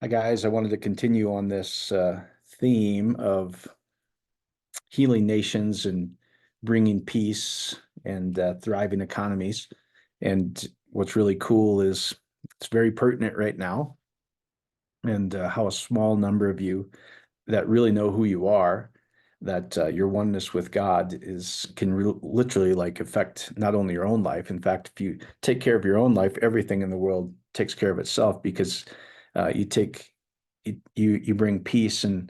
Hi, guys. I wanted to continue on this theme of healing nations and bringing peace and thriving economies. And what's really cool is it's very pertinent right now, and how a small number of you that really know who you are, that your oneness with God can literally like affect not only your own life. In fact, if you take care of your own life, everything in the world takes care of itself because you take you bring peace and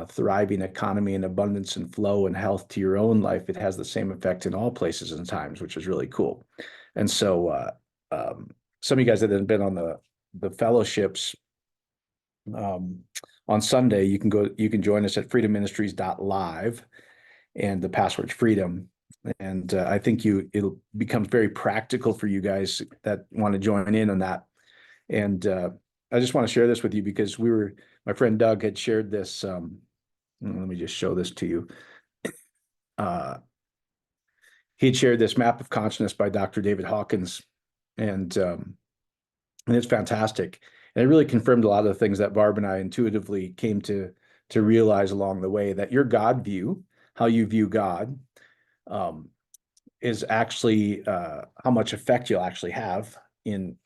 thriving economy and abundance and flow and health to your own life. It has the same effect in all places and times, which is really cool. And so, some of you guys that have been on the fellowships, um, on Sunday, you can join us at freedomministries.live, and the password's freedom. And I think it'll become very practical for you guys that want to join in on that. And I just want to share this with you because my friend Doug had shared this. Let me just show this to you. Uh, he had shared this map of consciousness by Dr. David Hawkins, and it's fantastic. And it really confirmed a lot of the things that Barb and I intuitively came to realize along the way, that your God view, how you view God, um, is actually how much effect you'll actually have in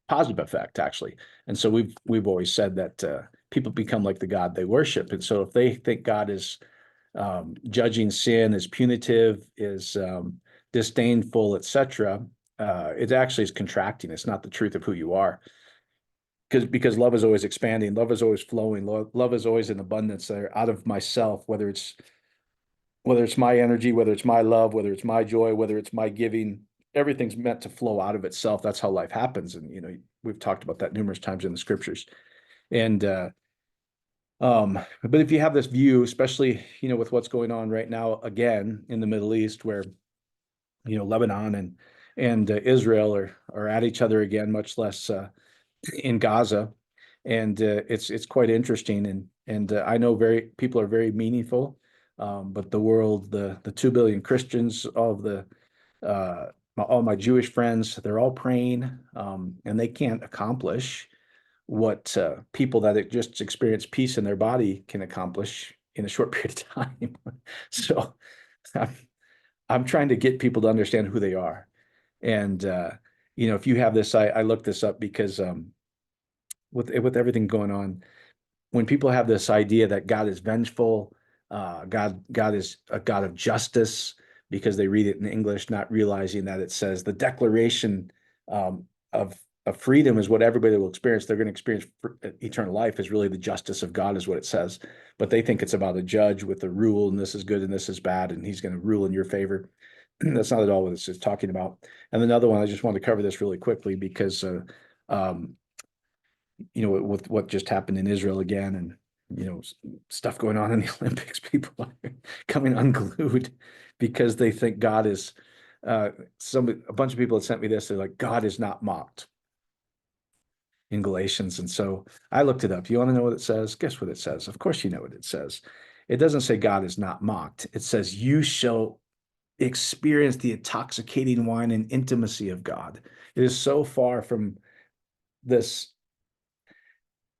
positive effect, actually. And so we've always said that people become like the God they worship. And so if they think God is judging sin, is punitive, is disdainful, etc., it actually is contracting. It's not the truth of who you are. Because love is always expanding, love is always flowing, love is always in abundance. There, out of myself, whether it's my energy, whether it's my love, whether it's my joy, whether it's my giving, everything's meant to flow out of itself. That's how life happens. And we've talked about that numerous times in the scriptures. And but if you have this view, especially with what's going on right now again in the Middle East, where Lebanon and Israel are at each other again, much less in Gaza, and it's quite interesting. And I know people are very meaningful, but the world, the 2 billion Christians, all my Jewish friends, they're all praying, and they can't accomplish what people that just experience peace in their body can accomplish in a short period of time. So I'm, I'm trying to get people to understand who they are. And if you have this, I looked this up because with everything going on, when people have this idea that God is vengeful, God is a God of justice, because they read it in English, not realizing that it says the declaration of freedom is what everybody will experience. They're going to experience eternal life is really the justice of God, is what it says. But they think it's about a judge with a rule, and this is good and this is bad, and he's going to rule in your favor. That's not at all what this is talking about. And another one, I just wanted to cover this really quickly because um, with what just happened in Israel again, and stuff going on in the Olympics, people are coming unglued because they think God is a bunch of people had sent me this. They're like, God is not mocked in Galatians. And so I looked it up. You want to know what it says? Guess what it says? Of course you know what it says. It doesn't say God is not mocked. It says you shall experience the intoxicating wine and intimacy of God. It is so far from this.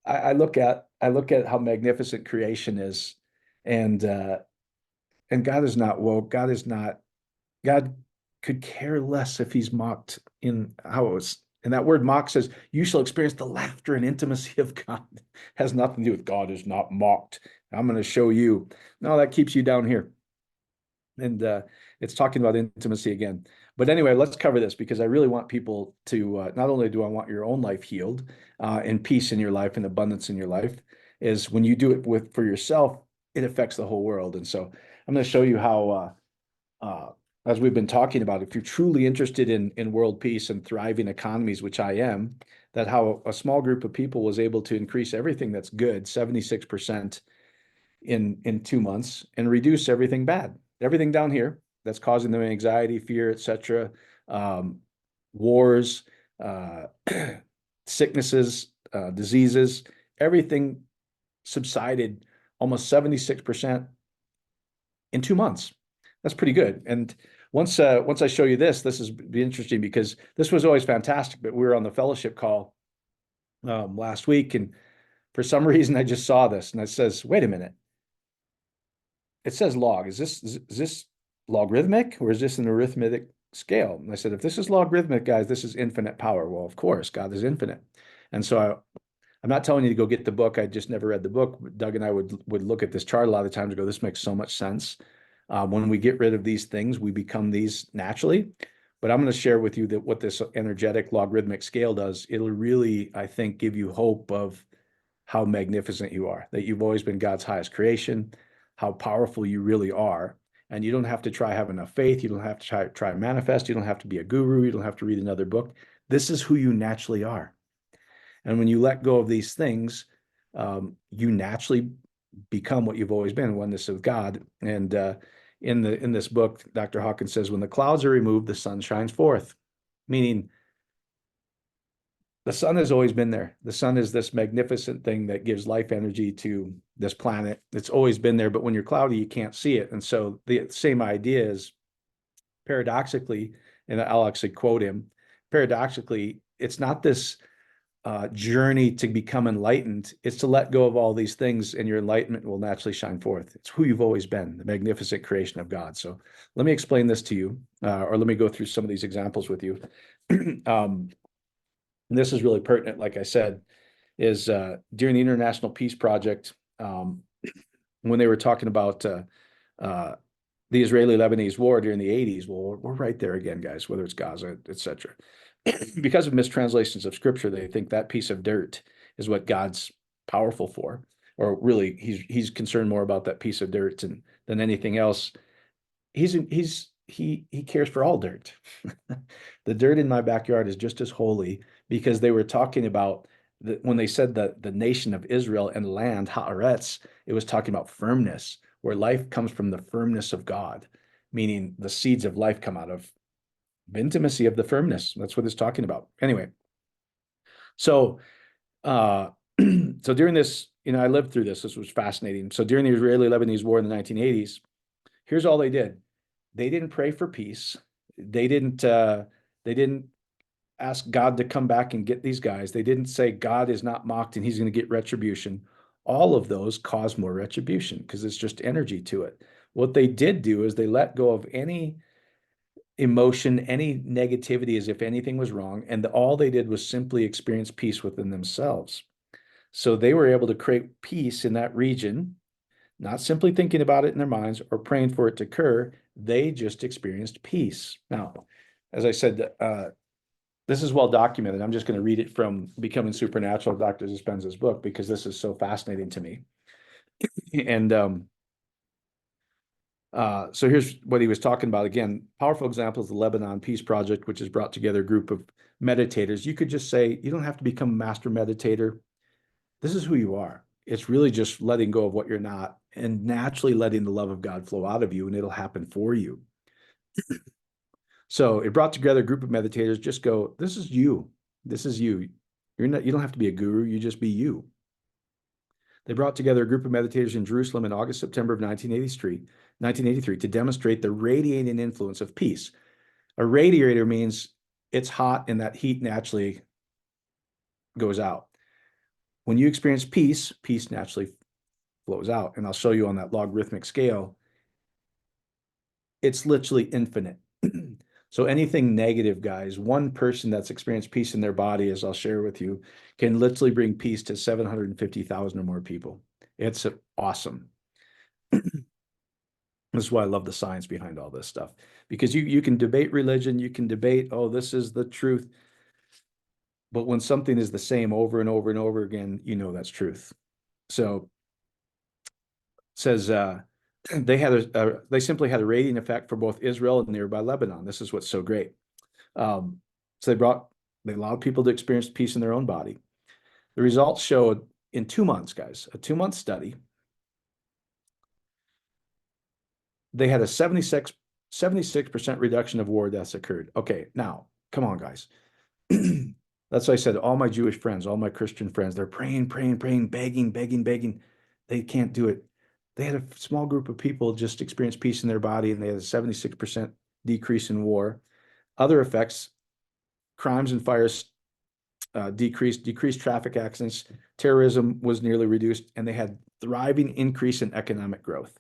I look at how magnificent creation is, and God is not woke. God could care less if he's mocked in how it was. And that word mock says, you shall experience the laughter and intimacy of God. It has nothing to do with God is not mocked. I'm going to show you. No, that keeps you down here. And it's talking about intimacy again. But anyway, let's cover this because I really want people to not only do I want your own life healed and peace in your life and abundance in your life, is when you do it for yourself, it affects the whole world. And so I'm going to show you how, as we've been talking about, if you're truly interested in world peace and thriving economies, which I am, that how a small group of people was able to increase everything that's good, 76% in 2 months, and reduce everything bad, everything down here that's causing them anxiety, fear, etc., wars, uh, sicknesses, diseases, everything subsided almost 76% in 2 months. That's pretty good. And once I show you this is be interesting because this was always fantastic. But we were on the fellowship call last week, and for some reason I just saw this, and it says, "Wait a minute, it says log. Is this logarithmic, or is this an arithmetic scale?" And I said, "If this is logarithmic, guys, this is infinite power." Well, of course, God is infinite, and so I'm not telling you to go get the book. I just never read the book. Doug and I would look at this chart a lot of times and go, "This makes so much sense." When we get rid of these things, we become these naturally. But I'm going to share with you that what this energetic logarithmic scale does, it'll really, I think, give you hope of how magnificent you are, that you've always been God's highest creation, how powerful you really are. And you don't have to try have enough faith. You don't have to try manifest. You don't have to be a guru. You don't have to read another book. This is who you naturally are. And when you let go of these things, you naturally become what you've always been, oneness of God. And in this book, Dr. Hawkins says, when the clouds are removed, the sun shines forth, meaning the sun has always been there. The sun is this magnificent thing that gives life energy to this planet. It's always been there, but when you're cloudy, you can't see it. And so the same idea is paradoxically, and I'll actually quote him, paradoxically, it's not this journey to become enlightened. It's to let go of all these things, and your enlightenment will naturally shine forth. It's who you've always been, the magnificent creation of God. So let me explain this to you, or let me go through some of these examples with you. And this is really pertinent, like I said, is during the International Peace Project, when they were talking about the Israeli-Lebanese war during the 80s. Well, we're right there again, guys, whether it's Gaza, etc. Because of mistranslations of scripture, they think that piece of dirt is what God's powerful for, or really he's concerned more about that piece of dirt than anything else. He cares for all dirt. The dirt in my backyard is just as holy, because they were talking about when they said the nation of Israel and land, haaretz, it was talking about firmness, where life comes from the firmness of God, meaning the seeds of life come out of intimacy of the firmness. That's what it's talking about. Anyway, so so during this, I lived through this. This was fascinating. So during the Israeli-Lebanese war in the 1980s, here's all they did. They didn't pray for peace. They didn't ask God to come back and get these guys. They didn't say God is not mocked and he's going to get retribution. All of those cause more retribution because it's just energy to it. What they did do is they let go of any emotion, any negativity, as if anything was wrong, and all they did was simply experience peace within themselves. So they were able to create peace in that region, not simply thinking about it in their minds or praying for it to occur. They just experienced peace. Now, as I said, this is well documented. I'm just going to read it from Becoming Supernatural, Dr. Dispenza's book, because this is so fascinating to me. And so here's what he was talking about. Again, powerful examples of the Lebanon Peace Project, which has brought together a group of meditators. You could just say, you don't have to become a master meditator. This is who you are. It's really just letting go of what you're not and naturally letting the love of God flow out of you, and it'll happen for you. So it brought together a group of meditators. Just go, this is you. This is you. You don't have to be a guru. You just be you. They brought together a group of meditators in Jerusalem in August, September of 1983 to demonstrate the radiating influence of peace. A radiator means it's hot and that heat naturally goes out. When you experience peace, peace naturally flows out. And I'll show you on that logarithmic scale. It's literally infinite. So anything negative, guys, one person that's experienced peace in their body, as I'll share with you, can literally bring peace to 750,000 or more people. It's awesome. This is why I love the science behind all this stuff, because you can debate religion, you can debate, oh, this is the truth. But when something is the same over and over and over again, that's truth. So it says they simply had a radiant effect for both Israel and nearby Lebanon. This is what's so great. So they allowed people to experience peace in their own body. The results showed in 2 months, guys, a 2-month study, they had a 76% reduction of war deaths occurred. Okay, now, come on, guys. That's why I said all my Jewish friends, all my Christian friends, they're praying, begging. They can't do it. They had a small group of people just experience peace in their body, and they had a 76% decrease in war. Other effects, crimes and fires decreased traffic accidents, terrorism was nearly reduced, and they had thriving increase in economic growth.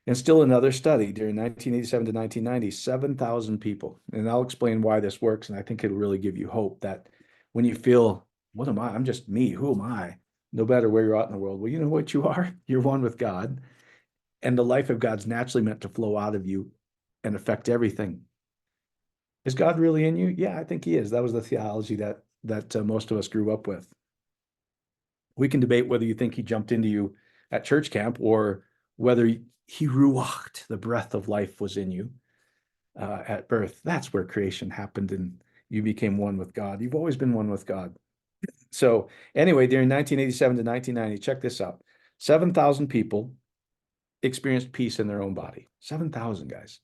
And still another study during 1987 to 1990, 7,000 people. And I'll explain why this works. And I think it'll really give you hope that when you feel, what am I? I'm just me. Who am I? No matter where you're at in the world. Well, you know what you are? You're one with God. And the life of God's naturally meant to flow out of you and affect everything. Is God really in you? Yeah, I think he is. That was the theology that most of us grew up with. We can debate whether you think he jumped into you at church camp or whether he ruached, the breath of life was in you at birth. That's where creation happened and you became one with God. You've always been one with God. So anyway, during 1987 to 1990, check this out. 7,000 people experienced peace in their own body. 7,000 guys,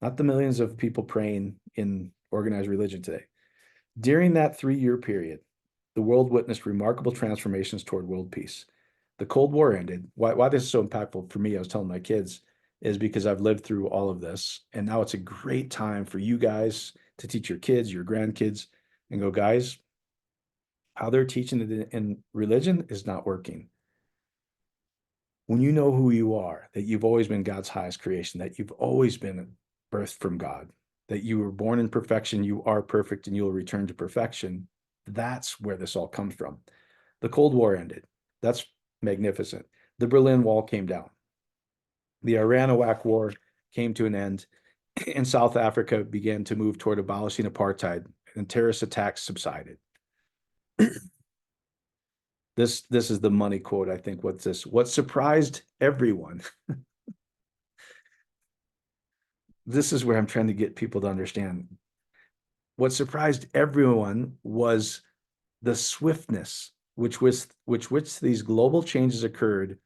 not the millions of people praying in organized religion today. During that 3-year period, the world witnessed remarkable transformations toward world peace. The Cold War ended. Why this is so impactful for me, I was telling my kids, is because I've lived through all of this. And now it's a great time for you guys to teach your kids, your grandkids, and go, guys, how they're teaching it in religion is not working. When you know who you are, that you've always been God's highest creation, that you've always been birthed from God, that you were born in perfection, you are perfect, and you'll return to perfection. That's where this all comes from. The Cold War ended. That's magnificent. The Berlin Wall came down. The Iran-Iraq War came to an end, and South Africa began to move toward abolishing apartheid, and terrorist attacks subsided. This is the money quote, I think. What's this? What surprised everyone. This is where I'm trying to get people to understand. What surprised everyone was the swiftness which these global changes occurred,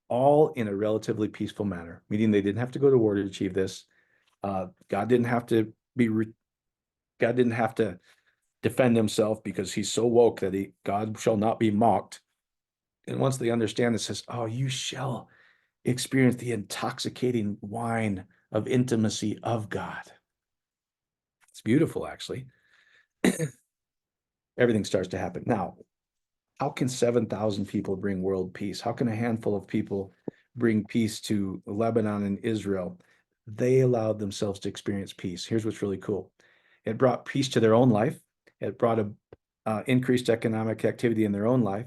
all in a relatively peaceful manner, meaning they didn't have to go to war to achieve this. God didn't have to defend himself because he's so woke that God shall not be mocked. And once they understand it, says, oh, you shall experience the intoxicating wine of intimacy of God. It's beautiful, actually. Everything starts to happen. Now, how can 7,000 people bring world peace? How can a handful of people bring peace to Lebanon and Israel? They allowed themselves to experience peace. Here's what's really cool. It brought peace to their own life. It brought increased economic activity in their own life.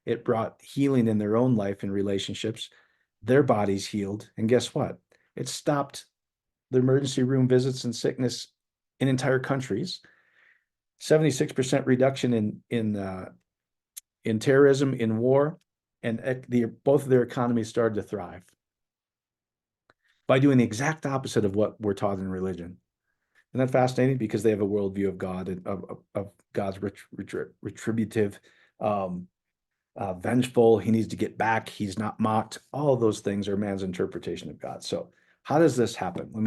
It brought healing in their own life and relationships. Their bodies healed. And guess what? It stopped the emergency room visits and sickness in entire countries. 76% reduction in terrorism, in war, and both of their economies started to thrive by doing the exact opposite of what we're taught in religion. Isn't that fascinating? Because they have a worldview of God and of God's retributive, vengeful. He needs to get back. He's not mocked. All of those things are man's interpretation of God. So how does this happen? Let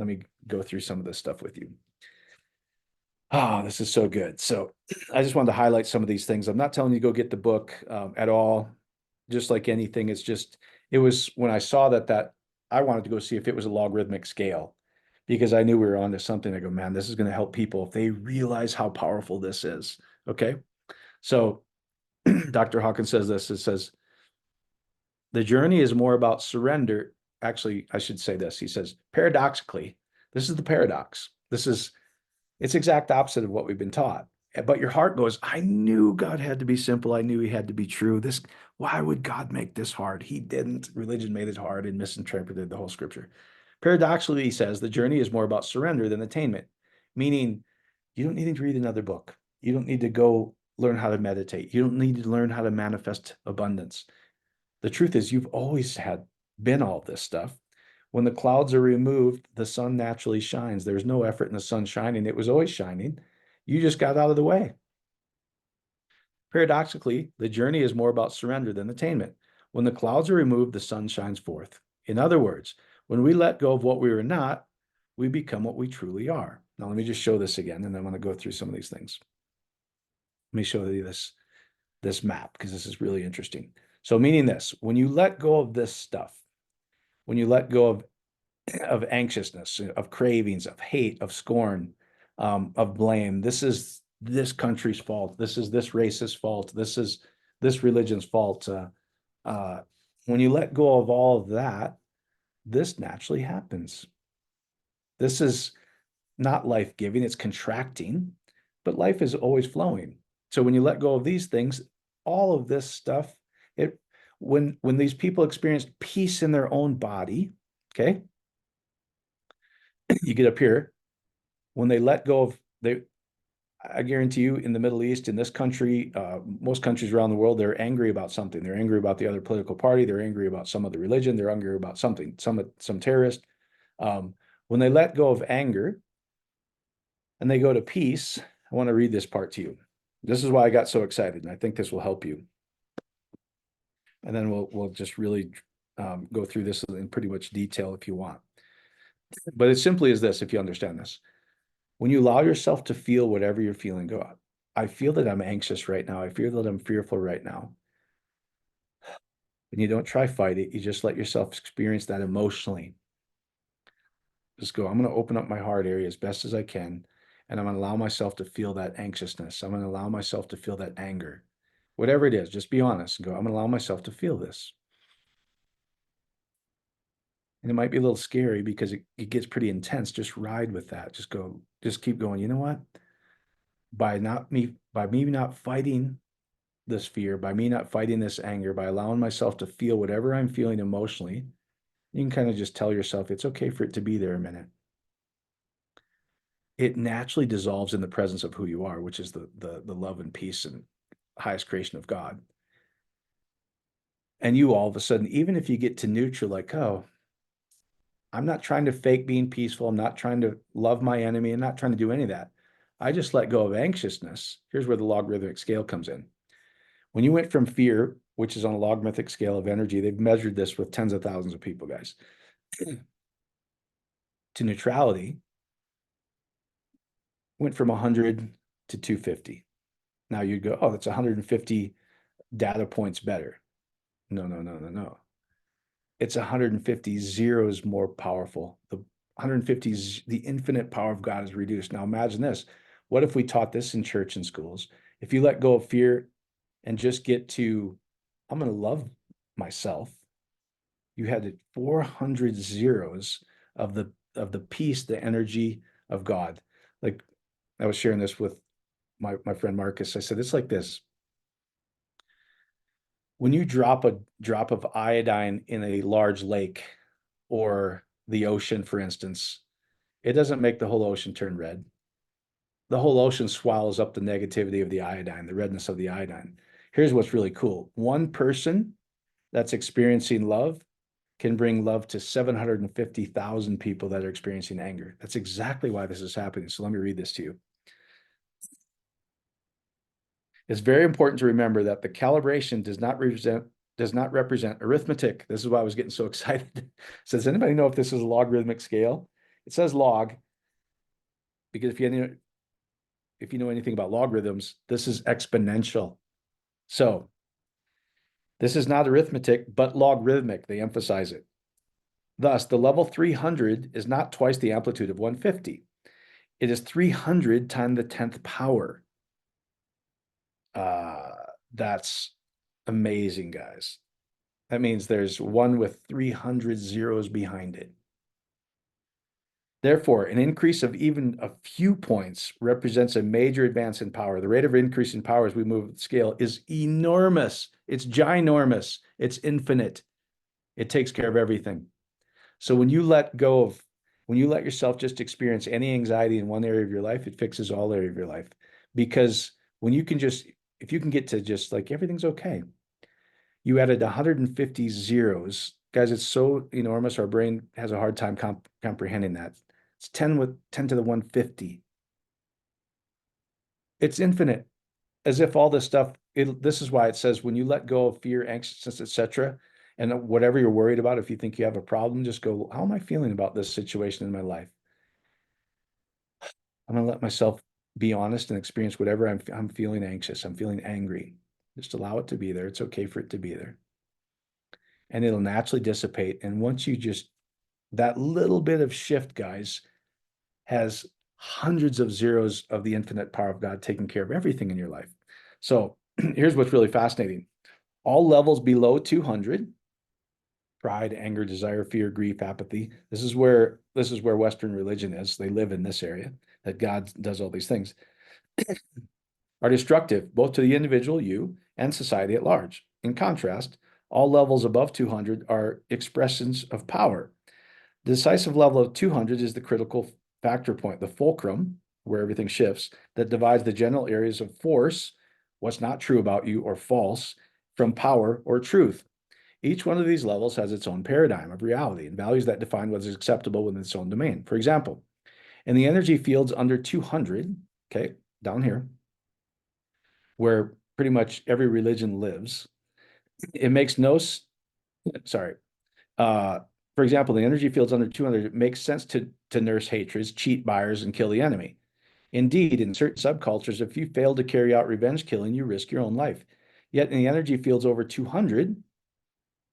me go through some of this stuff with you. Oh, this is so good. So I just wanted to highlight some of these things. I'm not telling you to go get the book at all. Just like anything, it was when I saw that I wanted to go see if it was a logarithmic scale, because I knew we were onto something. I go, man, this is going to help people if they realize how powerful this is. Okay. So Dr. Hawkins says this, it says, the journey is more about surrender. Actually, I should say this. He says, paradoxically, this is the paradox. It's exact opposite of what we've been taught. But your heart goes, I knew God had to be simple. I knew he had to be true. Why would God make this hard? He didn't. Religion made it hard and misinterpreted the whole scripture. Paradoxically, he says, the journey is more about surrender than attainment, meaning you don't need to read another book. You don't need to go learn how to meditate. You don't need to learn how to manifest abundance. The truth is, you've always been all this stuff. When the clouds are removed, the sun naturally shines. There's no effort in the sun shining. It was always shining. You just got out of the way. Paradoxically, the journey is more about surrender than attainment. When the clouds are removed, the sun shines forth. In other words, when we let go of what we are not, we become what we truly are. Now, let me just show this again, and then I want to go through some of these things. Let me show you this map, because this is really interesting. So meaning this, when you let go of this stuff, when you let go of anxiousness, of cravings, of hate, of scorn, of blame, this is this country's fault. This is this race's fault. This is this religion's fault. When you let go of all of that, this naturally happens. This is not life-giving, it's contracting, but life is always flowing. So when you let go of these things, all of this stuff, it when these people experience peace in their own body, okay, you get up here, when they let go of I guarantee you in the Middle East, in this country, most countries around the world, they're angry about something. They're angry about the other political party. They're angry about some other religion. They're angry about something, some terrorist. When they let go of anger and they go to peace, I want to read this part to you. This is why I got so excited, and I think this will help you. And then we'll just really go through this in pretty much detail if you want. But it simply is this, if you understand this. When you allow yourself to feel whatever you're feeling, go out. I feel that I'm anxious right now. I feel that I'm fearful right now. And you don't try fight it. You just let yourself experience that emotionally. Just go, I'm going to open up my heart area as best as I can. And I'm going to allow myself to feel that anxiousness. I'm going to allow myself to feel that anger. Whatever it is, just be honest and go, I'm going to allow myself to feel this. And it might be a little scary because it gets pretty intense. Just ride with that. Just go, just keep going. You know what? By me not fighting this fear, by me not fighting this anger, by allowing myself to feel whatever I'm feeling emotionally, you can kind of just tell yourself it's okay for it to be there a minute. It naturally dissolves in the presence of who you are, which is the love and peace and highest creation of God. And you all of a sudden, even if you get to neutral, like, oh, I'm not trying to fake being peaceful. I'm not trying to love my enemy. I'm not trying to do any of that. I just let go of anxiousness. Here's where the logarithmic scale comes in. When you went from fear, which is on a logarithmic scale of energy, they've measured this with tens of thousands of people, guys, to neutrality, went from 100 to 250. Now you'd go, oh, that's 150 data points better. No. It's 150 zeros more powerful. The 150, the infinite power of God is reduced. Now imagine this. What if we taught this in church and schools? If you let go of fear and just get to, I'm going to love myself. You had 400 zeros of the peace, the energy of God. Like I was sharing this with my friend Marcus. I said, it's like this. When you drop a drop of iodine in a large lake or the ocean, for instance, it doesn't make the whole ocean turn red. The whole ocean swallows up the negativity of the iodine, the redness of the iodine. Here's what's really cool. One person that's experiencing love can bring love to 750,000 people that are experiencing anger. That's exactly why this is happening. So let me read this to you. It's very important to remember that the calibration does not represent arithmetic. This is why I was getting so excited. So does anybody know if this is a logarithmic scale? It says log because if you know anything about logarithms, this is exponential. So this is not arithmetic, but logarithmic. They emphasize it. Thus, the level 300 is not twice the amplitude of 150. It is 300 times the 10th power. That's amazing, guys. That means there's one with 300 zeros behind it. Therefore, an increase of even a few points represents a major advance in power. The rate of increase in power as we move the scale is enormous. It's ginormous. It's infinite. It takes care of everything. So when you let yourself just experience any anxiety in one area of your life, it fixes all area of your life. Because if you can get to just like everything's okay, you added 150 zeros. Guys, it's so enormous. Our brain has a hard time comprehending that. It's 10 to the 150. It's infinite. As if all this stuff, this is why it says when you let go of fear, anxiousness, etc., and whatever you're worried about, if you think you have a problem, just go, how am I feeling about this situation in my life? I'm going to let myself be honest and experience whatever I'm feeling anxious. I'm feeling angry. Just allow it to be there. It's okay for it to be there. And it'll naturally dissipate. And once you just, that little bit of shift, guys, has hundreds of zeros of the infinite power of God taking care of everything in your life. So here's what's really fascinating. All levels below 200, pride, anger, desire, fear, grief, apathy. This is where Western religion is. They live in this area, that God does all these things, are destructive both to the individual, you, and society at large. In contrast, all levels above 200 are expressions of power. The decisive level of 200 is the critical factor point, the fulcrum, where everything shifts, that divides the general areas of force, what's not true about you or false, from power or truth. Each one of these levels has its own paradigm of reality and values that define what is acceptable within its own domain. For example, in the energy fields under 200, okay, down here, where pretty much every religion lives, it makes no, sorry, uh, for example, the energy fields under 200, it makes sense to nurse hatreds, cheat buyers, and kill the enemy. Indeed, in certain subcultures, if you fail to carry out revenge killing, you risk your own life. Yet in the energy fields over 200,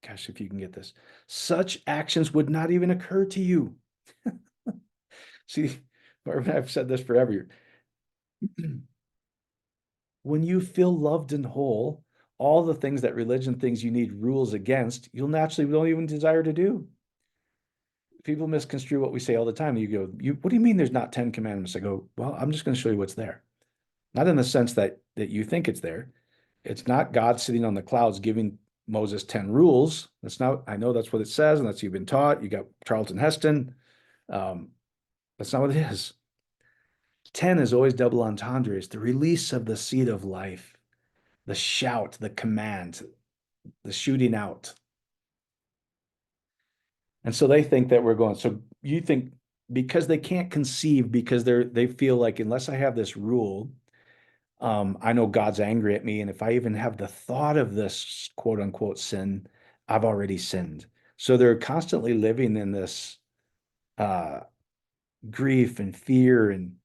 gosh, if you can get this, such actions would not even occur to you. See, I've said this forever. When you feel loved and whole, all the things that religion thinks you need rules against, you'll naturally don't even desire to do. People misconstrue what we say all the time. You go, what do you mean there's not 10 commandments? I go, well, I'm just going to show you what's there. Not in the sense that you think it's there. It's not God sitting on the clouds giving Moses 10 rules. That's not, I know that's what it says, and that's you've been taught. You got Charlton Heston. That's not what it is. 10 is always double entendre. It's the release of the seed of life, the shout, the command, the shooting out. And so they think that we're going, so you think because they can't conceive, because they feel like unless I have this rule, I know God's angry at me. And if I even have the thought of this quote unquote sin, I've already sinned. So they're constantly living in this uh, grief and fear and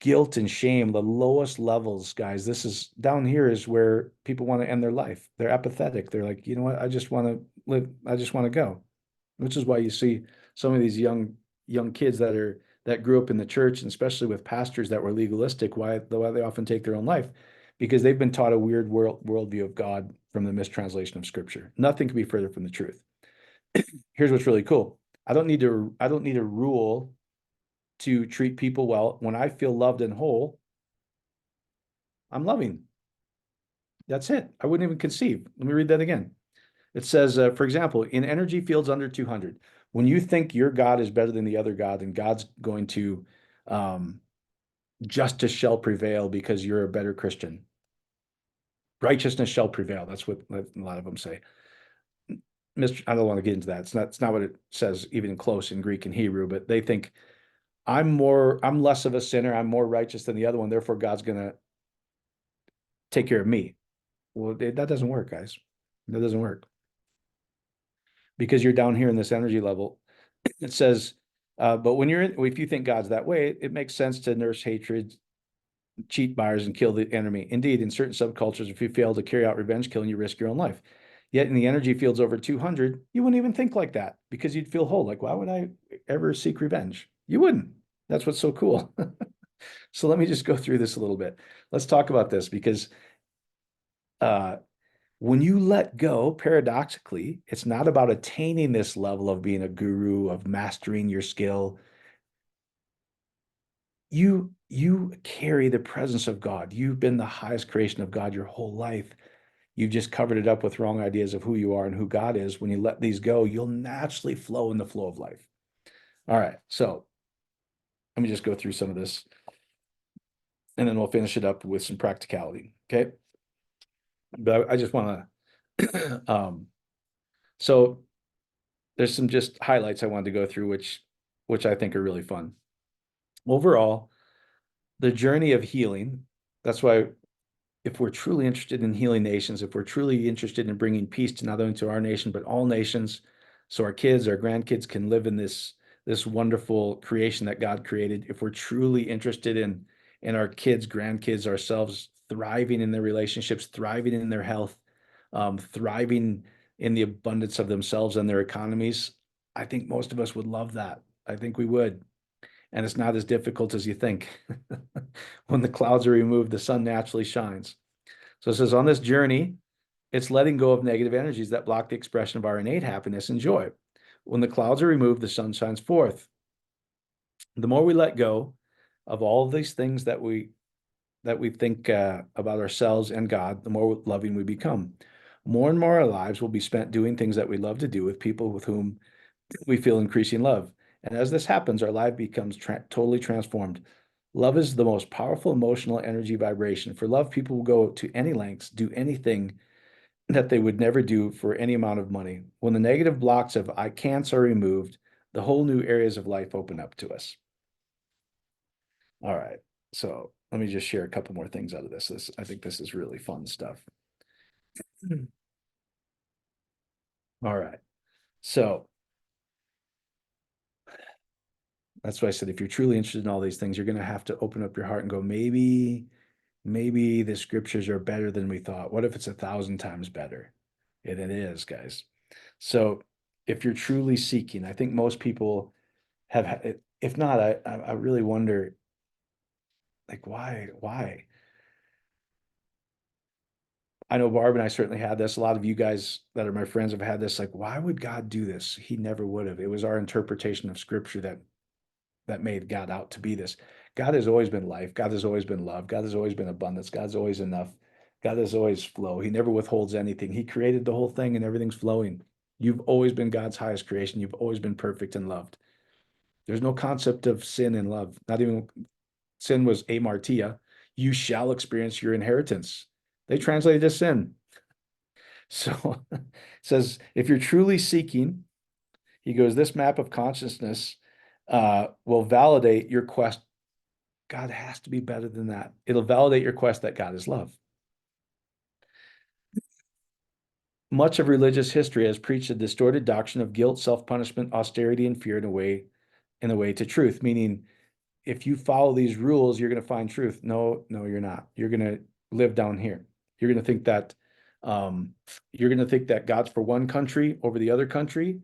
guilt and shame, the lowest levels, guys. This is down here is where people want to end their life. They're apathetic. They're like, you know what? I just want to live. I just want to go, which is why you see some of these young kids that grew up in the church, and especially with pastors that were legalistic, why they often take their own life, because they've been taught a weird worldview of God from the mistranslation of Scripture. Nothing could be further from the truth. Here's what's really cool. I don't need a rule to treat people well. When I feel loved and whole, I'm loving. That's it. I wouldn't even conceive. Let me read that again. It says, for example, in energy fields under 200, when you think your God is better than the other God and God's going to, justice shall prevail because you're a better Christian. Righteousness shall prevail. That's what a lot of them say. I don't want to get into that. It's not what it says even close in Greek and Hebrew, but they think I'm less of a sinner. I'm more righteous than the other one. Therefore, God's going to take care of me. Well, that doesn't work, guys. That doesn't work because you're down here in this energy level. It says, but if you think God's that way, it makes sense to nurse hatred, cheat buyers, and kill the enemy. Indeed, in certain subcultures, if you fail to carry out revenge killing, you risk your own life. Yet in the energy fields over 200, you wouldn't even think like that because you'd feel whole. Like, why would I ever seek revenge? You wouldn't. That's what's so cool. So let me just go through this a little bit. Let's talk about this because when you let go, paradoxically, it's not about attaining this level of being a guru, of mastering your skill. You carry the presence of God. You've been the highest creation of God your whole life. You've just covered it up with wrong ideas of who you are and who God is. When you let these go, you'll naturally flow in the flow of life. All right, so let me just go through some of this, and then we'll finish it up with some practicality. Okay, but I just want to so there's some just highlights I wanted to go through, which I think are really fun. Overall, the journey of healing, that's why if we're truly interested in healing nations, if we're truly interested in bringing peace to not only to our nation, but all nations, so our kids, our grandkids can live in this wonderful creation that God created, if we're truly interested in our kids, grandkids, ourselves thriving in their relationships, thriving in their health, thriving in the abundance of themselves and their economies, I think most of us would love that. I think we would. and it's not as difficult as you think. When the clouds are removed, the sun naturally shines. So it says, on this journey, it's letting go of negative energies that block the expression of our innate happiness and joy. When the clouds are removed, the sun shines forth. The more we let go of all of these things that we think about ourselves and God, the more loving we become. More and more our lives will be spent doing things that we love to do with people with whom we feel increasing love. And as this happens, our life becomes totally transformed. Love is the most powerful emotional energy vibration. For love, people will go to any lengths, do anything that they would never do for any amount of money. When the negative blocks of I can'ts are removed, the whole new areas of life open up to us. All right. So let me just share a couple more things out of this. I think this is really fun stuff. All right. So that's why I said, if you're truly interested in all these things, you're going to have to open up your heart and go, maybe the scriptures are better than we thought. What if it's 1,000 times better? And it is, guys. So if you're truly seeking, I think most people have, if not, I really wonder, like, why? I know Barb and I certainly had this. A lot of you guys that are my friends have had this. Like, why would God do this? He never would have. It was our interpretation of scripture that made God out to be this. God has always been life. God has always been love. God has always been abundance. God's always enough. God has always flow. He never withholds anything. He created the whole thing and everything's flowing. You've always been God's highest creation. You've always been perfect and loved. There's no concept of sin in love. Not even sin was amartia. You shall experience your inheritance. They translated as sin. So it says, if you're truly seeking, he goes, this map of consciousness will validate your quest. God has to be better than that. It'll validate your quest that God is love. Much of religious history has preached a distorted doctrine of guilt, self-punishment, austerity, and fear in a way to truth, meaning if you follow these rules, you're going to find truth. No, you're not. You're going to live down here. You're going to think that God's for one country over the other country,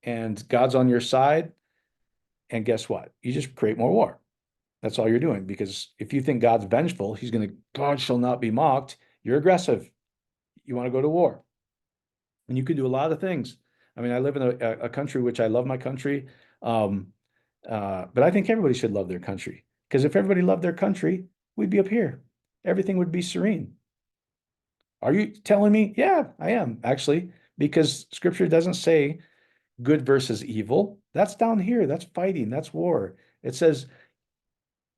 and God's on your side. And guess what? You just create more war. That's all you're doing. Because if you think God's vengeful, he's going to, God shall not be mocked. You're aggressive. You want to go to war. And you can do a lot of things. I mean, I live in a country which I love my country. But I think everybody should love their country. Because if everybody loved their country, we'd be up here. Everything would be serene. Are you telling me? Yeah, I am actually, because scripture doesn't say good versus evil. That's down here. That's fighting. That's war. It says,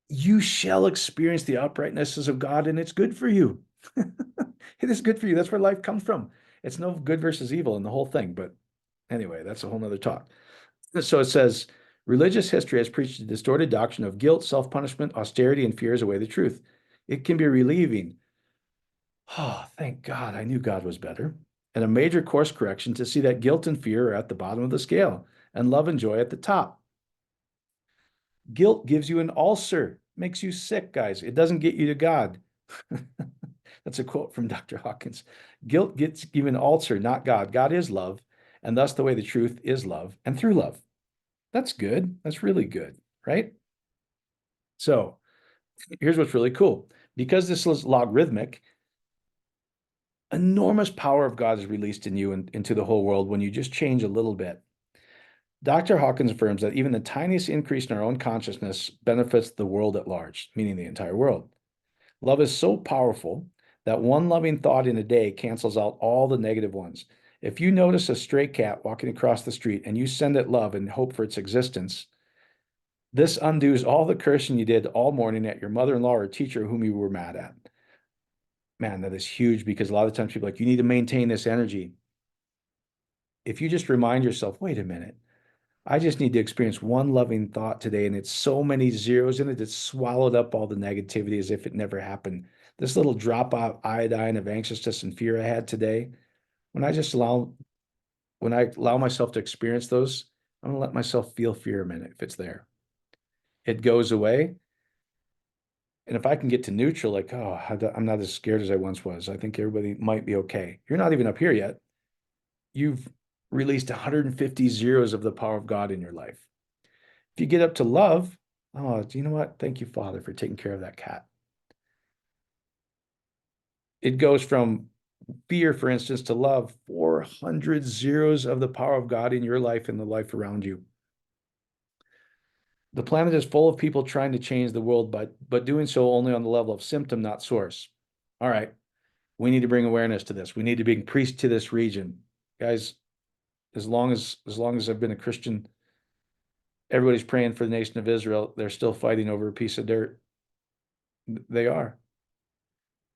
you shall experience the uprightnesses of God, and it's good for you. It is good for you. That's where life comes from. It's no good versus evil in the whole thing. But anyway, that's a whole nother talk. So it says, religious history has preached a distorted doctrine of guilt, self-punishment, austerity, and fear as a way to truth. It can be relieving. Oh, thank God. I knew God was better. And a major course correction to see that guilt and fear are at the bottom of the scale and love and joy at the top. Guilt gives you an ulcer, makes you sick, guys. It doesn't get you to God. That's a quote from Dr. Hawkins. Guilt gets you an ulcer, not God. God is love, and thus the way the truth is love and through love. That's good. That's really good, right? So here's what's really cool. Because this is logarithmic, enormous power of God is released in you and into the whole world when you just change a little bit. Dr. Hawkins affirms that even the tiniest increase in our own consciousness benefits the world at large, meaning the entire world. Love is so powerful that one loving thought in a day cancels out all the negative ones. If you notice a stray cat walking across the street and you send it love and hope for its existence, this undoes all the cursing you did all morning at your mother-in-law or teacher whom you were mad at. Man, that is huge, because a lot of times people are like, you need to maintain this energy. If you just remind yourself, wait a minute, I just need to experience one loving thought today, and it's so many zeros in it, it's swallowed up all the negativity as if it never happened. This little drop of iodine of anxiousness and fear I had today, when I allow myself to experience those, I'm gonna let myself feel fear a minute if it's there. It goes away. And if I can get to neutral, like, oh, I'm not as scared as I once was. I think everybody might be okay. You're not even up here yet. You've released 150 zeros of the power of God in your life. If you get up to love, Oh, do you know what? Thank you, Father, for taking care of that cat. It goes from fear, for instance, to love, 400 zeros of the power of God in your life and the life around you. The planet is full of people trying to change the world, but doing so only on the level of symptom, not source. All right, we need to bring awareness to this. We need to bring priest to this region. Guys, as long as I've been a Christian, everybody's praying for the nation of Israel. They're still fighting over a piece of dirt. They are.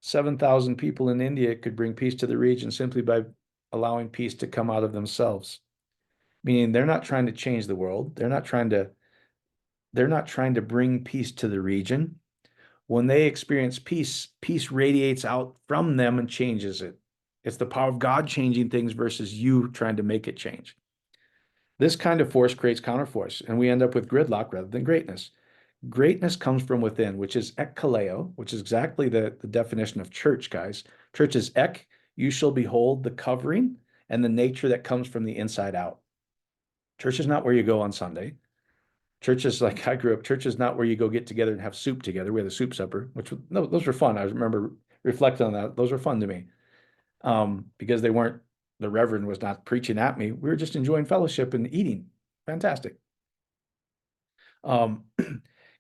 7,000 people in India could bring peace to the region simply by allowing peace to come out of themselves. Meaning they're not trying to change the world. They're not trying to bring peace to the region. When they experience peace, peace radiates out from them and changes it. It's the power of God changing things versus you trying to make it change. This kind of force creates counterforce, and we end up with gridlock rather than greatness. Greatness comes from within, which is ekkaleo, which is exactly the definition of church, guys. Church is ek, you shall behold the covering and the nature that comes from the inside out. Church is not where you go on Sunday. Church is like I grew up. Church is not where you go get together and have soup together. We had a soup supper, which no, those were fun. I remember reflecting on that. Those were fun to me because they weren't. The Reverend was not preaching at me. We were just enjoying fellowship and eating. Fantastic. Um,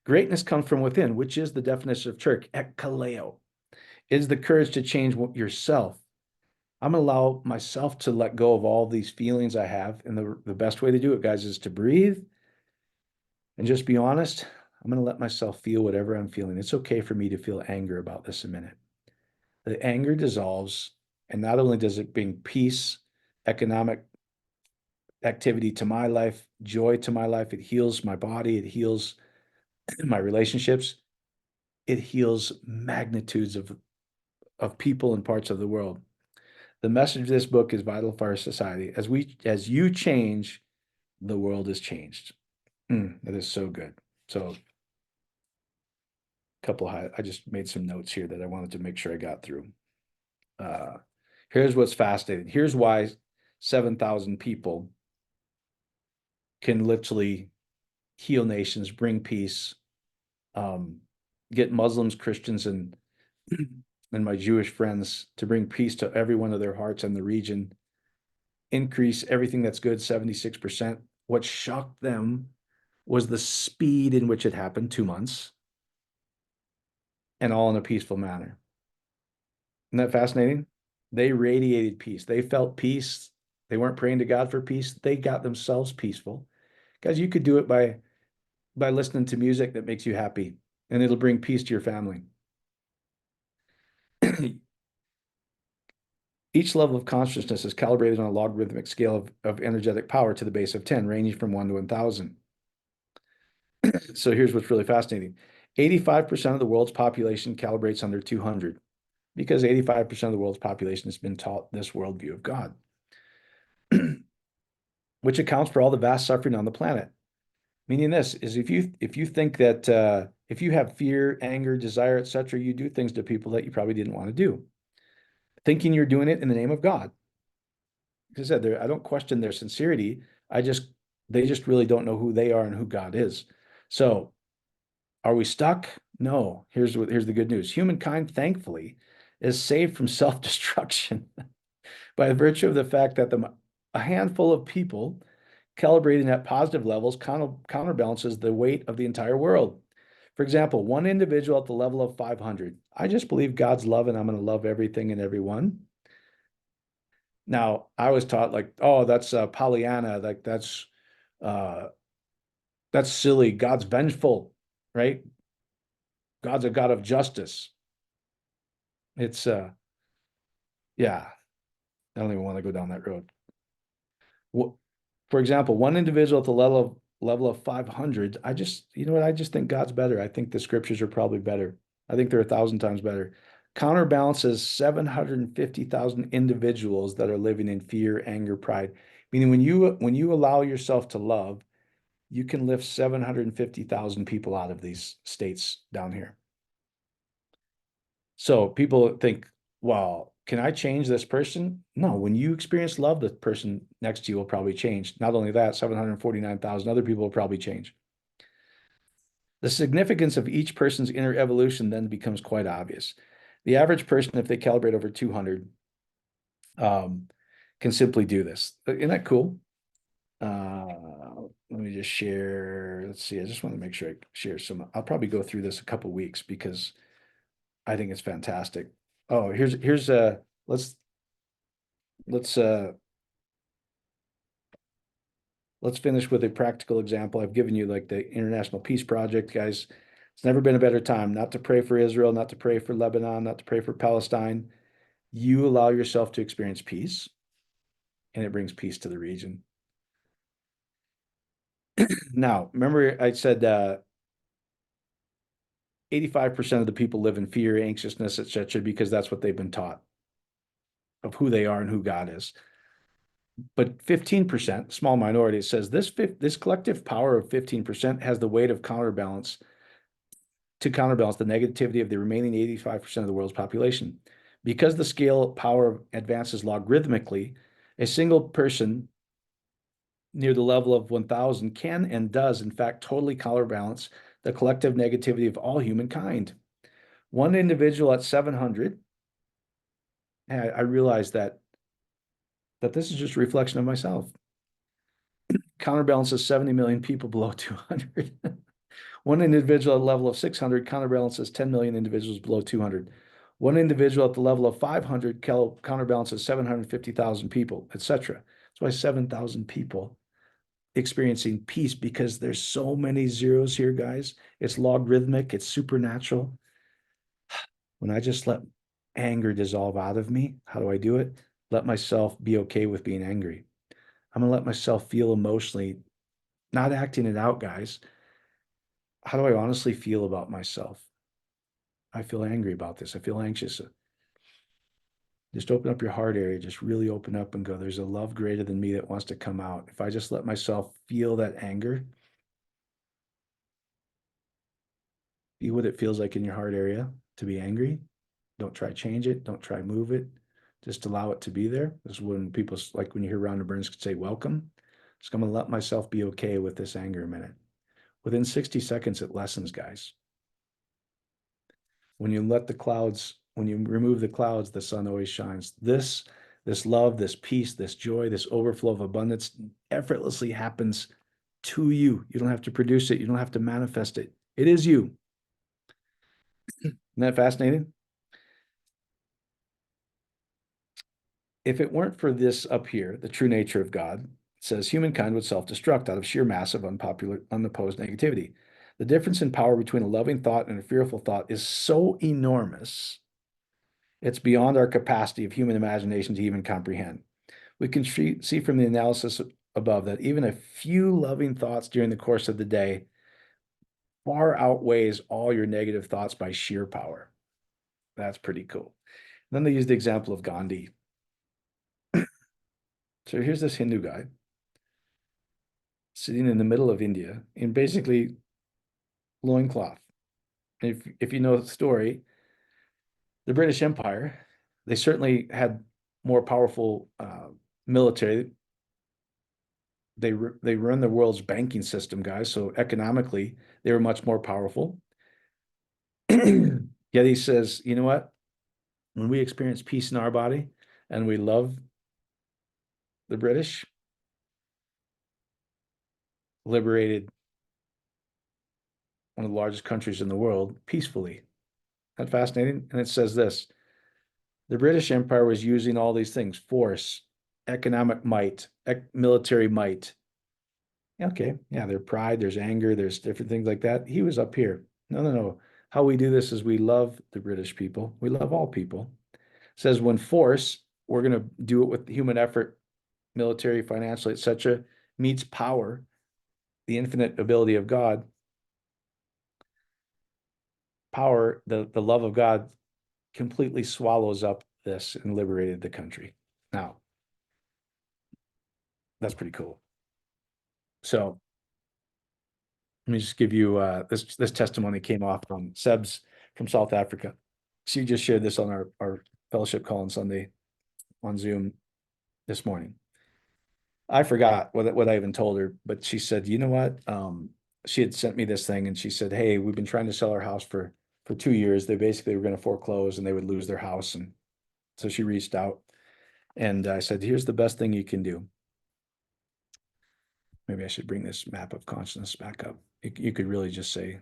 greatness comes from within, which is the definition of church. Ekkaleo is the courage to change yourself. I'm going to allow myself to let go of all these feelings I have. And the best way to do it, guys, is to breathe and just be honest. I'm going to let myself feel whatever I'm feeling. It's okay for me to feel anger about this a minute. The anger dissolves, and not only does it bring peace, economic activity to my life, joy to my life, it heals my body, it heals my relationships, it heals magnitudes of people and parts of the world. The message of this book is vital for our society. As you change, the world is changed. That is so good. So I just made some notes here that I wanted to make sure I got through. Here's what's fascinating. Here's why 7,000 people can literally heal nations, bring peace, get Muslims, Christians, and my Jewish friends to bring peace to every one of their hearts in the region, increase everything that's good 76%. What shocked them was the speed in which it happened, 2 months, and all in a peaceful manner. Isn't that fascinating? They radiated peace. They felt peace. They weren't praying to God for peace. They got themselves peaceful. Guys, you could do it by listening to music that makes you happy, and it'll bring peace to your family. Each level of consciousness is calibrated on a logarithmic scale of energetic power to the base of 10, ranging from 1 to 1,000. So here's what's really fascinating. 85% of the world's population calibrates under 200 because 85% of the world's population has been taught this worldview of God, which accounts for all the vast suffering on the planet. Meaning this is if you think that if you have fear, anger, desire, etc., you do things to people that you probably didn't want to do, thinking you're doing it in the name of God. Like I said, I don't question their sincerity. They just really don't know who they are and who God is. So are we stuck? No. Here's the good news. Humankind, thankfully, is saved from self-destruction by virtue of the fact that a handful of people calibrating at positive levels counterbalances the weight of the entire world. For example, one individual at the level of 500. I just believe God's love and I'm going to love everything and everyone. Now, I was taught like, oh, that's Pollyanna, like that's silly. God's vengeful, right? God's a God of justice. It's yeah, I don't even want to go down that road. For example, one individual at the level of 500, you know what? I just think God's better. I think the scriptures are probably better. I think they're 1,000 times better. Counterbalances 750,000 individuals that are living in fear, anger, pride. Meaning when you allow yourself to love, you can lift 750,000 people out of these states down here. So people think, well, can I change this person? No, when you experience love, the person next to you will probably change. Not only that, 749,000 other people will probably change. The significance of each person's inner evolution then becomes quite obvious. The average person, if they calibrate over 200, can simply do this. Isn't that cool? Let me just share. Let's see. I just want to make sure I share some. I'll probably go through this a couple weeks because I think it's fantastic. Oh, here's let's let's finish with a practical example. I've given you like the International Peace Project, guys. It's never been a better time not to pray for Israel, not to pray for Lebanon, not to pray for Palestine. You allow yourself to experience peace, and it brings peace to the region. Now, remember I said 85% of the people live in fear, anxiousness, etc., because that's what they've been taught of who they are and who God is. But 15%, small minority, says this collective power of 15% has the weight of counterbalance to counterbalance the negativity of the remaining 85% of the world's population. Because the scale power advances logarithmically, a single person near the level of 1,000 can and does, in fact, totally counterbalance the collective negativity of all humankind. One individual at 700, I realized that this is just a reflection of myself. Counterbalances 70 million people below 200. One individual at the level of 600 counterbalances 10 million individuals below 200. One individual at the level of 500 counterbalances 750,000 people, etc. That's why 7,000 people experiencing peace, because there's so many zeros here, guys. It's logarithmic, it's supernatural. When I just let anger dissolve out of me, how do I do it? Let myself be okay with being angry. I'm going to let myself feel emotionally, not acting it out, guys. How do I honestly feel about myself? I feel angry about this. I feel anxious. Just open up your heart area. Just really open up and go, there's a love greater than me that wants to come out. If I just let myself feel that anger, feel what it feels like in your heart area to be angry. Don't try change it. Don't try move it. Just allow it to be there. This is when people, like when you hear Rhonda Burns say, welcome. Just I'm going to let myself be okay with this anger a minute. Within 60 seconds, it lessens, guys. When you let the clouds, when you remove the clouds, the sun always shines. This love, this peace, this joy, this overflow of abundance effortlessly happens to you. You don't have to produce it. You don't have to manifest it. It is you. Isn't that fascinating? If it weren't for this up here, the true nature of God, it says humankind would self-destruct out of sheer mass of unopposed negativity. The difference in power between a loving thought and a fearful thought is so enormous, it's beyond our capacity of human imagination to even comprehend. We can see from the analysis above that even a few loving thoughts during the course of the day far outweighs all your negative thoughts by sheer power. That's pretty cool. Then they use the example of Gandhi. So here's this Hindu guy sitting in the middle of India in basically loincloth. If you know the story, the British Empire, they certainly had more powerful military. They run the world's banking system, guys. So economically, they were much more powerful. Yet he says, you know what? When we experience peace in our body and we love the British, liberated one of the largest countries in the world peacefully. Isn't that fascinating? And it says this: the British Empire was using all these things, force, economic might, military might. Okay, yeah, there's pride, there's anger, there's different things like that. He was up here. No, no, no. How we do this is we love the British people. We love all people. It says when force, we're going to do it with human effort, military, financial, etc., meets power, the infinite ability of God, power, the love of God completely swallows up this and liberated the country. Now, that's pretty cool. So let me just give you this testimony came off from Seb's from South Africa. She just shared this on our fellowship call on Sunday on Zoom this morning. I forgot what I even told her, but she said, you know what? she had sent me this thing and she said, hey, we've been trying to sell our house for 2 years. They basically were going to foreclose and they would lose their house. And so she reached out and I said, here's the best thing you can do. Maybe I should bring this map of consciousness back up. You could really just say,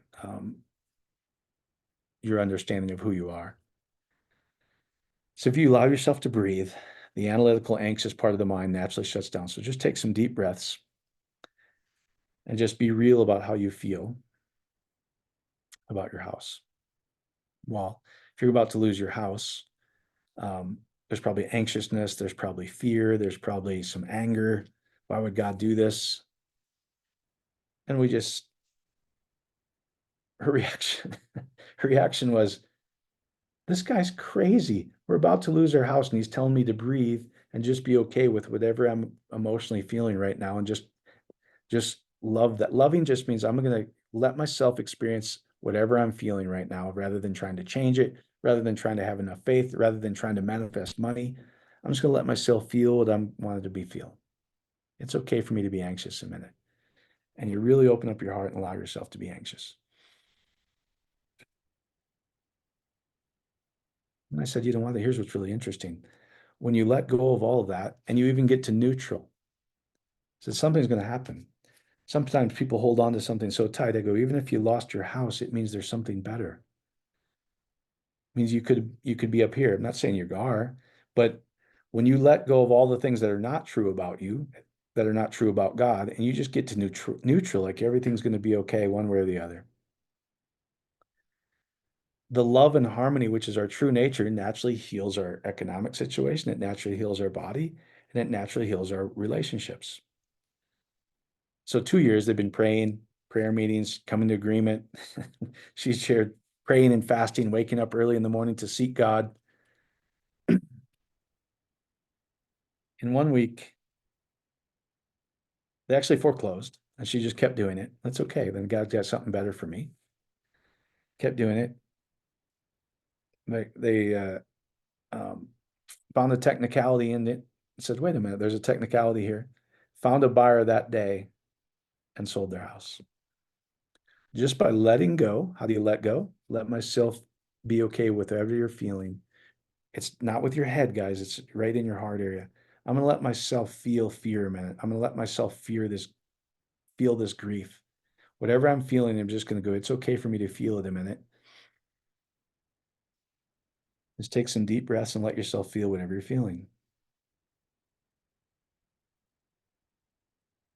your understanding of who you are. So if you allow yourself to breathe, the analytical, anxious part of the mind naturally shuts down. So just take some deep breaths and just be real about how you feel about your house. Well, if you're about to lose your house, there's probably anxiousness, there's probably fear, there's probably some anger. Why would God do this? And her reaction was, this guy's crazy. We're about to lose our house and he's telling me to breathe and just be okay with whatever I'm emotionally feeling right now and just love that. Loving just means I'm going to let myself experience whatever I'm feeling right now rather than trying to change it, rather than trying to have enough faith, rather than trying to manifest money. I'm just going to let myself feel what I'm wanted to be feel. It's okay for me to be anxious a minute. And you really open up your heart and allow yourself to be anxious. And I said, you know what? Here's what's really interesting. When you let go of all of that and you even get to neutral, so something's going to happen. Sometimes people hold on to something so tight. I go, even if you lost your house, it means there's something better. It means you could be up here. I'm not saying you are, but when you let go of all the things that are not true about you, that are not true about God, and you just get to neutral, like everything's going to be okay one way or the other. The love and harmony, which is our true nature, naturally heals our economic situation. It naturally heals our body, and it naturally heals our relationships. So 2 years they've been praying, prayer meetings, coming to agreement. She's shared praying and fasting, waking up early in the morning to seek God. In 1 week, they actually foreclosed, and she just kept doing it. That's okay. Then God's got something better for me. Kept doing it. They found a technicality in it. Said, wait a minute, there's a technicality here. Found a buyer that day and sold their house. Just by letting go. How do you let go? Let myself be okay with whatever you're feeling. It's not with your head, guys. It's right in your heart area. I'm going to let myself feel fear a minute. I'm going to let myself feel this grief. Whatever I'm feeling, I'm just going to go, it's okay for me to feel it a minute. Just take some deep breaths and let yourself feel whatever you're feeling.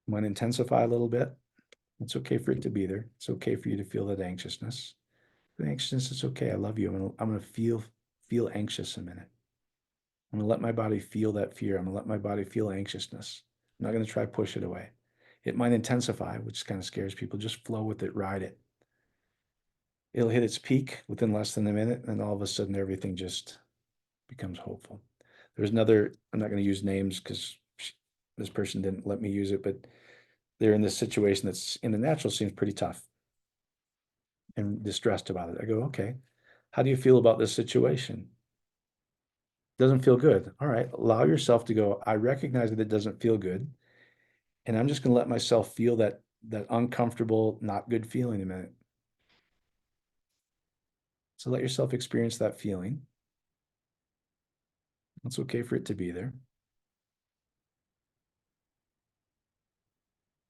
Might intensify a little bit. It's okay for it to be there. It's okay for you to feel that anxiousness. The anxiousness is okay. I love you. I'm gonna feel anxious a minute. I'm gonna let my body feel that fear. I'm gonna let my body feel anxiousness. I'm not gonna try to push it away. It might intensify, which kind of scares people. Just flow with it, ride it. It'll hit its peak within less than a minute, and all of a sudden everything just becomes hopeful. There's another, I'm not going to use names because this person didn't let me use it, but they're in this situation that's in the natural seems pretty tough and distressed about it. I go, okay, how do you feel about this situation? Doesn't feel good. All right, allow yourself to go, I recognize that it doesn't feel good. And I'm just going to let myself feel that uncomfortable, not good feeling a minute. So let yourself experience that feeling. It's okay for it to be there.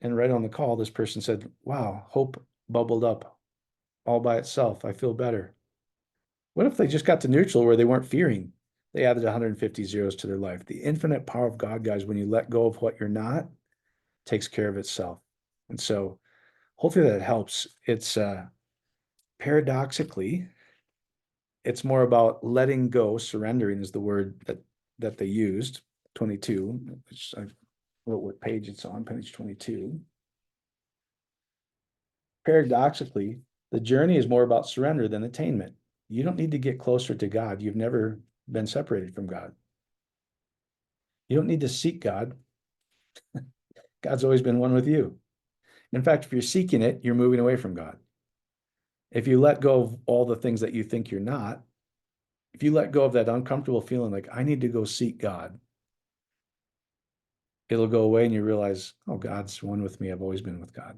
And right on the call, this person said, wow, hope bubbled up all by itself. I feel better. What if they just got to neutral where they weren't fearing? They added 150 zeros to their life. The infinite power of God, guys, when you let go of what you're not, takes care of itself. And so hopefully that helps. It's paradoxically, it's more about letting go. Surrendering is the word that they used. 22, which I wrote what page it's on, page 22. Paradoxically, the journey is more about surrender than attainment. You don't need to get closer to God. You've never been separated from God. You don't need to seek God. God's always been one with you. In fact, if you're seeking it, you're moving away from God. If you let go of all the things that you think you're not, if you let go of that uncomfortable feeling like, I need to go seek God, it'll go away and you realize, oh, God's one with me. I've always been with God.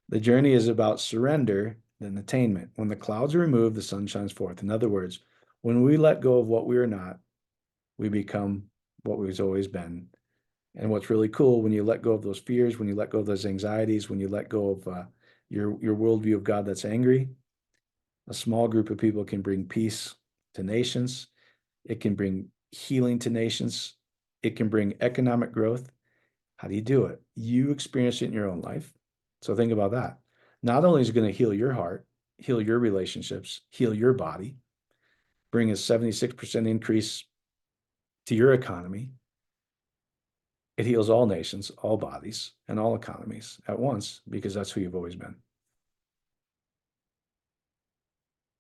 The journey is about surrender, then attainment. When the clouds are removed, the sun shines forth. In other words, when we let go of what we are not, we become what we've always been. And what's really cool, when you let go of those fears, when you let go of those anxieties, when you let go of your worldview of God that's angry, a small group of people can bring peace to nations. It can bring healing to nations. It can bring economic growth. How do you do it? You experience it in your own life. So think about that. Not only is it going to heal your heart, heal your relationships, heal your body, bring a 76% increase to your economy. It heals all nations, all bodies, and all economies at once because that's who you've always been.